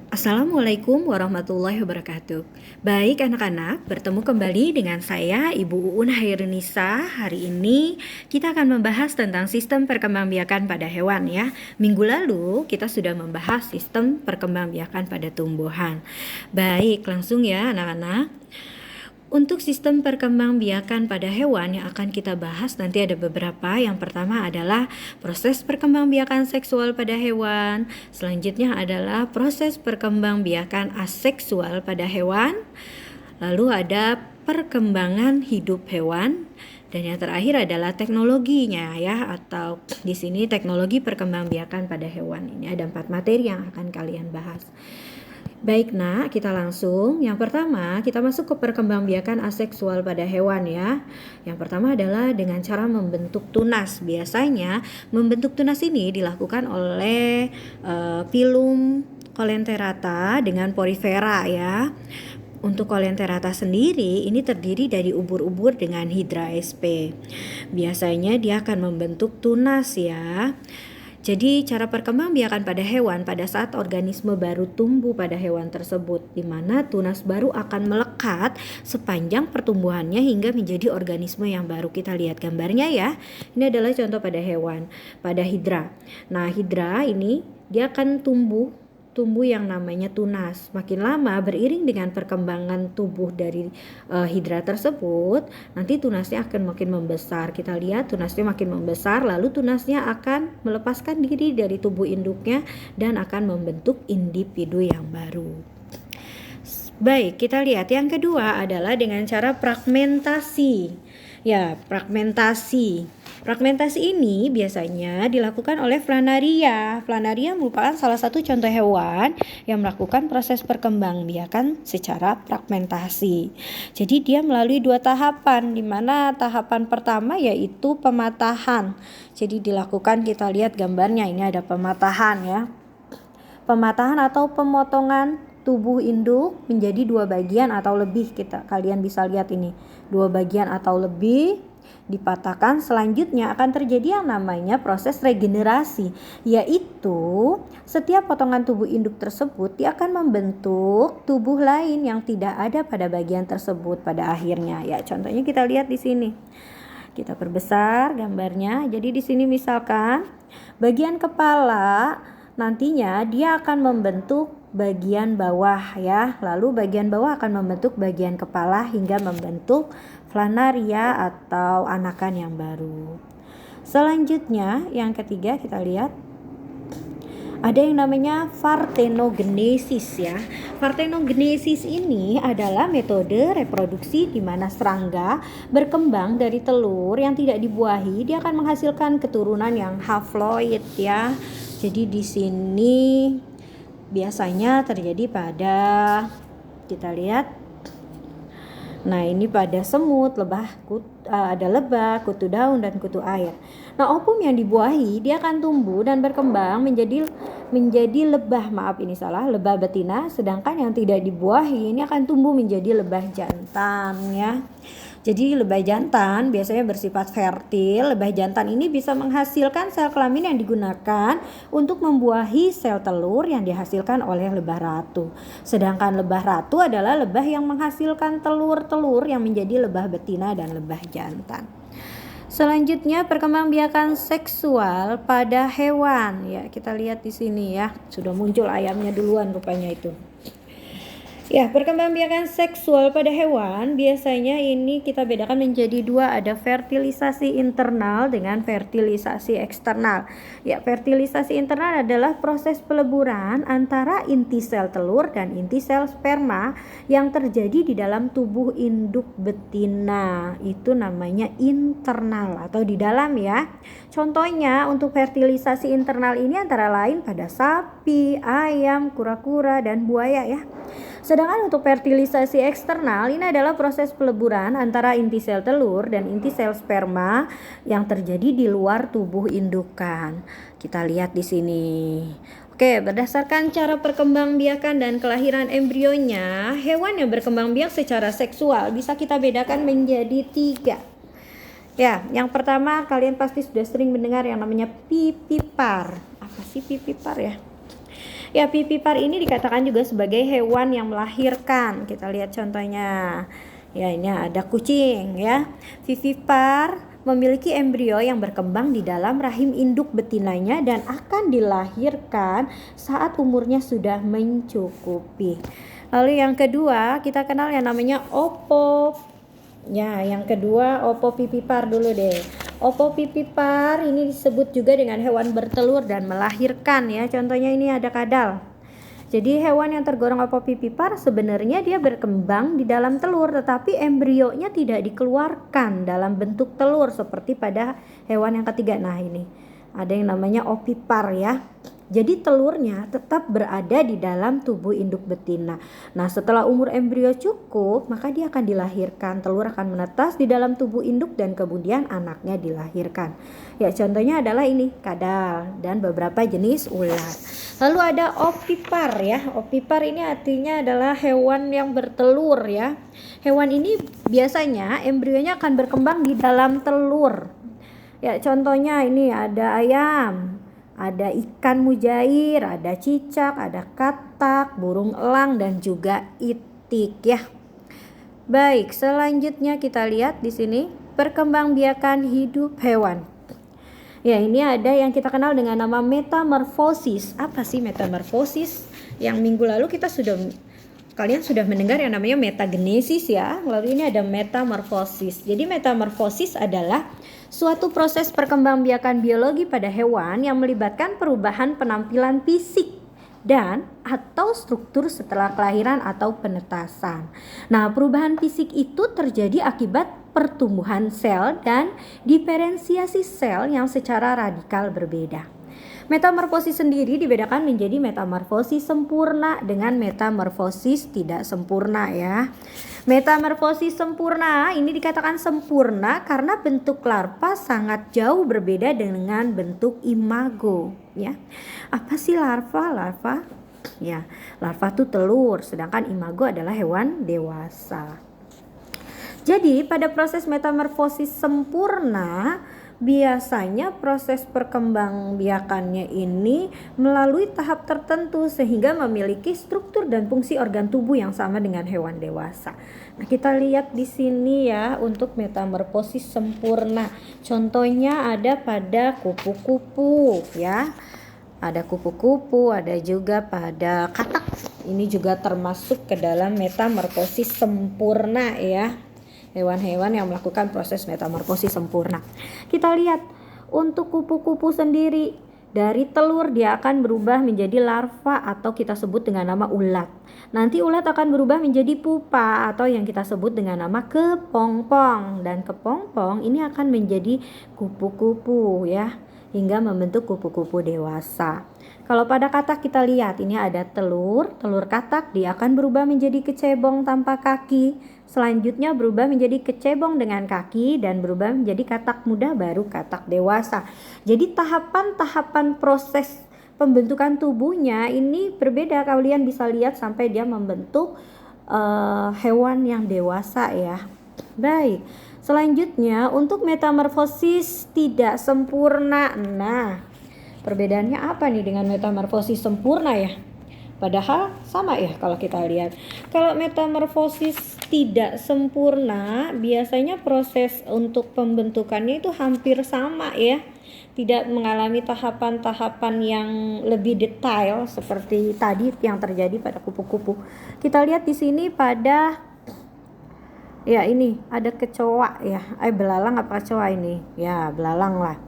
Assalamualaikum warahmatullahi wabarakatuh. Baik anak-anak, bertemu kembali dengan saya Ibu Uun Hairunisa. Hari ini kita akan membahas tentang sistem perkembangbiakan pada hewan ya. Minggu lalu kita sudah membahas sistem perkembangbiakan pada tumbuhan. Baik, langsung ya anak-anak. Untuk sistem perkembangbiakan pada hewan yang akan kita bahas nanti ada beberapa. Yang pertama adalah proses perkembangbiakan seksual pada hewan. Selanjutnya adalah proses perkembangbiakan aseksual pada hewan. Lalu ada perkembangan hidup hewan. Dan yang terakhir adalah teknologinya ya, atau di sini teknologi perkembangbiakan pada hewan. Ini ada 4 materi yang akan kalian bahas. Baik nak, kita langsung. Yang pertama, kita masuk ke perkembangbiakan aseksual pada hewan ya. Yang pertama adalah dengan cara membentuk tunas. Biasanya membentuk tunas ini dilakukan oleh filum Coelenterata dengan porifera ya. Untuk Coelenterata sendiri ini terdiri dari ubur-ubur dengan Hydra sp. Biasanya dia akan membentuk tunas ya. Jadi cara perkembangbiakan pada hewan pada saat organisme baru tumbuh pada hewan tersebut, di mana tunas baru akan melekat sepanjang pertumbuhannya hingga menjadi organisme yang baru. Kita lihat gambarnya ya. Ini adalah contoh pada hewan, pada hidra. Nah, hidra ini dia akan tumbuh yang namanya tunas. Makin lama beriring dengan perkembangan tubuh dari hidra tersebut, nanti tunasnya akan makin membesar. Kita lihat tunasnya makin membesar, lalu tunasnya akan melepaskan diri dari tubuh induknya dan akan membentuk individu yang baru. Baik, kita lihat yang kedua adalah dengan cara fragmentasi. Ya, fragmentasi. Fragmentasi ini biasanya dilakukan oleh Planaria. Planaria merupakan salah satu contoh hewan yang melakukan proses perkembangbiakan secara fragmentasi. Jadi dia melalui 2 tahapan, di mana tahapan pertama yaitu pematahan. Jadi dilakukan, kita lihat gambarnya, ini ada pematahan ya. Pematahan atau pemotongan tubuh induk menjadi 2 bagian atau lebih. Kalian bisa lihat ini, 2 bagian atau lebih dipatahkan. Selanjutnya akan terjadi yang namanya proses regenerasi, yaitu setiap potongan tubuh induk tersebut dia akan membentuk tubuh lain yang tidak ada pada bagian tersebut pada akhirnya. Ya, contohnya kita lihat di sini. Kita perbesar gambarnya. Jadi di sini misalkan bagian kepala, nantinya dia akan membentuk bagian bawah ya. Lalu bagian bawah akan membentuk bagian kepala hingga membentuk planaria atau anakan yang baru. Selanjutnya yang ketiga kita lihat ada yang namanya partenogenesis ya. Partenogenesis ini adalah metode reproduksi di mana serangga berkembang dari telur yang tidak dibuahi, dia akan menghasilkan keturunan yang haploid ya. Jadi di sini biasanya terjadi pada, kita lihat. Nah, ini pada semut, ada lebah, kutu daun dan kutu air. Nah, opum yang dibuahi dia akan tumbuh dan berkembang menjadi lebah, lebah betina, sedangkan yang tidak dibuahi ini akan tumbuh menjadi lebah jantan ya. Jadi lebah jantan biasanya bersifat fertil. Lebah jantan ini bisa menghasilkan sel kelamin yang digunakan untuk membuahi sel telur yang dihasilkan oleh lebah ratu. Sedangkan lebah ratu adalah lebah yang menghasilkan telur-telur yang menjadi lebah betina dan lebah jantan. Selanjutnya perkembangbiakan seksual pada hewan. Ya, kita lihat di sini ya. Sudah muncul ayamnya duluan rupanya itu. Ya, perkembangbiakan seksual pada hewan biasanya ini kita bedakan menjadi 2, ada fertilisasi internal dengan fertilisasi eksternal. Ya, fertilisasi internal adalah proses peleburan antara inti sel telur dan inti sel sperma yang terjadi di dalam tubuh induk betina. Itu namanya internal atau di dalam ya. Contohnya untuk fertilisasi internal ini antara lain pada sapi, ayam, kura-kura dan buaya ya. Sedangkan untuk fertilisasi eksternal ini adalah proses peleburan antara inti sel telur dan inti sel sperma yang terjadi di luar tubuh indukan. Kita lihat di sini. Oke, berdasarkan cara perkembangbiakan dan kelahiran embrionya, hewan yang berkembang biak secara seksual bisa kita bedakan menjadi 3. Ya, yang pertama kalian pasti sudah sering mendengar yang namanya pipipar. Apa sih pipipar ya? Ya, vivipar ini dikatakan juga sebagai hewan yang melahirkan. Kita lihat contohnya. Ya, ini ada kucing ya. Vivipar memiliki embrio yang berkembang di dalam rahim induk betinanya dan akan dilahirkan saat umurnya sudah mencukupi. Lalu yang kedua, kita kenal yang namanya opo. Ya, yang kedua opopipipar dulu deh. Opopipipar ini disebut juga dengan hewan bertelur dan melahirkan ya. Contohnya ini ada kadal. Jadi hewan yang tergolong opopipipar sebenarnya dia berkembang di dalam telur, tetapi embrionya tidak dikeluarkan dalam bentuk telur seperti pada hewan yang ketiga. Nah, ini ada yang namanya opipar ya. Jadi telurnya tetap berada di dalam tubuh induk betina. Nah, setelah umur embrio cukup, maka dia akan dilahirkan. Telur akan menetas di dalam tubuh induk dan kemudian anaknya dilahirkan. Ya, contohnya adalah ini, kadal dan beberapa jenis ular. Lalu ada opipar ya. Opipar ini artinya adalah hewan yang bertelur ya. Hewan ini biasanya embrionya akan berkembang di dalam telur. Ya, contohnya ini ada ayam, ada ikan mujair, ada cicak, ada katak, burung elang dan juga itik ya. Baik, selanjutnya kita lihat di sini perkembangbiakan hidup hewan. Ya, ini ada yang kita kenal dengan nama metamorfosis. Apa sih metamorfosis? Yang minggu lalu kalian sudah mendengar yang namanya metagenesis ya. Lalu ini ada metamorfosis. Jadi metamorfosis adalah suatu proses perkembangbiakan biologi pada hewan yang melibatkan perubahan penampilan fisik dan atau struktur setelah kelahiran atau penetasan. Nah, perubahan fisik itu terjadi akibat pertumbuhan sel dan diferensiasi sel yang secara radikal berbeda. Metamorfosis sendiri dibedakan menjadi metamorfosis sempurna dengan metamorfosis tidak sempurna ya. Metamorfosis sempurna ini dikatakan sempurna karena bentuk larva sangat jauh berbeda dengan bentuk imago ya. Apa sih larva? Larva ya, larva itu telur, sedangkan imago adalah hewan dewasa. Jadi pada proses metamorfosis sempurna biasanya proses perkembangbiakannya ini melalui tahap tertentu sehingga memiliki struktur dan fungsi organ tubuh yang sama dengan hewan dewasa. Nah, kita lihat di sini ya untuk metamorfosis sempurna. Contohnya ada pada kupu-kupu ya. Ada kupu-kupu, ada juga pada katak. Ini juga termasuk ke dalam metamorfosis sempurna ya. Hewan-hewan yang melakukan proses metamorfosis sempurna. Kita lihat untuk kupu-kupu sendiri, dari telur dia akan berubah menjadi larva atau kita sebut dengan nama ulat. Nanti ulat akan berubah menjadi pupa atau yang kita sebut dengan nama kepompong, dan kepompong ini akan menjadi kupu-kupu ya, hingga membentuk kupu-kupu dewasa. Kalau pada katak kita lihat ini ada telur katak dia akan berubah menjadi kecebong tanpa kaki. Selanjutnya berubah menjadi kecebong dengan kaki dan berubah menjadi katak muda baru katak dewasa. Jadi tahapan-tahapan proses pembentukan tubuhnya ini berbeda. Kalian bisa lihat sampai dia membentuk hewan yang dewasa ya. Baik. Selanjutnya untuk metamorfosis tidak sempurna. Nah, perbedaannya apa nih dengan metamorfosis sempurna ya? Padahal sama ya kalau kita lihat. Kalau metamorfosis tidak sempurna, biasanya proses untuk pembentukannya itu hampir sama ya. Tidak mengalami tahapan-tahapan yang lebih detail seperti tadi yang terjadi pada kupu-kupu. Kita lihat di sini pada ya ini ada kecoa ya. Belalang apa kecoa ini? Ya, belalang lah.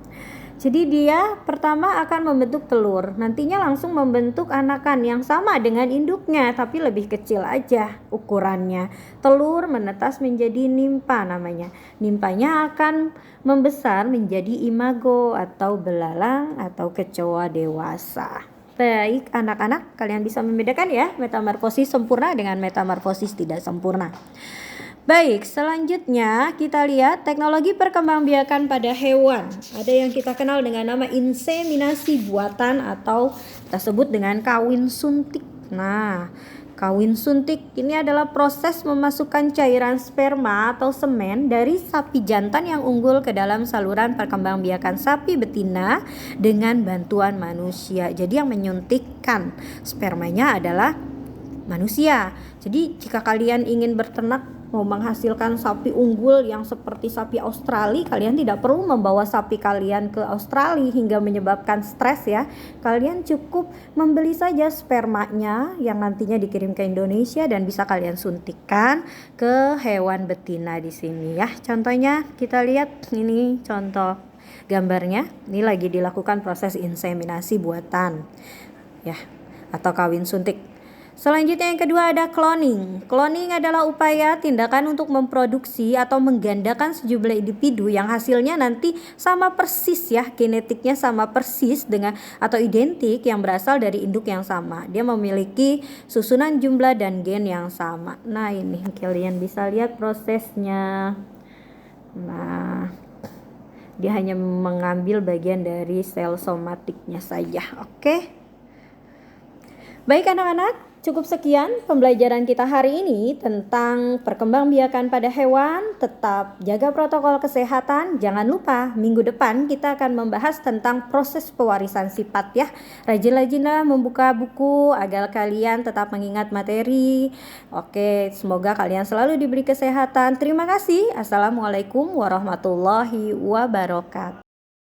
Jadi dia pertama akan membentuk telur, nantinya langsung membentuk anakan yang sama dengan induknya tapi lebih kecil aja ukurannya. Telur menetas menjadi nimpa namanya. Nimpanya akan membesar menjadi imago atau belalang atau kecoa dewasa. Baik anak-anak, kalian bisa membedakan ya metamorfosis sempurna dengan metamorfosis tidak sempurna. Baik, selanjutnya kita lihat teknologi perkembangbiakan pada hewan. Ada yang kita kenal dengan nama inseminasi buatan atau kita sebut dengan kawin suntik Nah, kawin suntik ini adalah proses memasukkan cairan sperma atau semen dari sapi jantan yang unggul ke dalam saluran perkembangbiakan sapi betina dengan bantuan manusia. Jadi yang menyuntikkan spermanya adalah manusia. Jadi jika kalian ingin berternak, mau menghasilkan sapi unggul yang seperti sapi Australia, kalian tidak perlu membawa sapi kalian ke Australia hingga menyebabkan stres ya. Kalian cukup membeli saja spermanya yang nantinya dikirim ke Indonesia dan bisa kalian suntikkan ke hewan betina di sini ya. Contohnya kita lihat ini contoh gambarnya. Ini lagi dilakukan proses inseminasi buatan ya atau kawin suntik. Selanjutnya yang kedua ada cloning. Cloning adalah upaya tindakan untuk memproduksi atau menggandakan sejumlah individu yang hasilnya nanti sama persis ya, genetiknya sama persis dengan atau identik yang berasal dari induk yang sama. Dia memiliki susunan jumlah dan gen yang sama. Nah, ini kalian bisa lihat prosesnya. Nah, dia hanya mengambil bagian dari sel somatiknya saja. Oke. Baik anak-anak, cukup sekian pembelajaran kita hari ini tentang perkembangbiakan pada hewan. Tetap jaga protokol kesehatan. Jangan lupa minggu depan kita akan membahas tentang proses pewarisan sifat ya. Rajin-rajinlah membuka buku agar kalian tetap mengingat materi. Oke, semoga kalian selalu diberi kesehatan. Terima kasih. Assalamualaikum warahmatullahi wabarakatuh.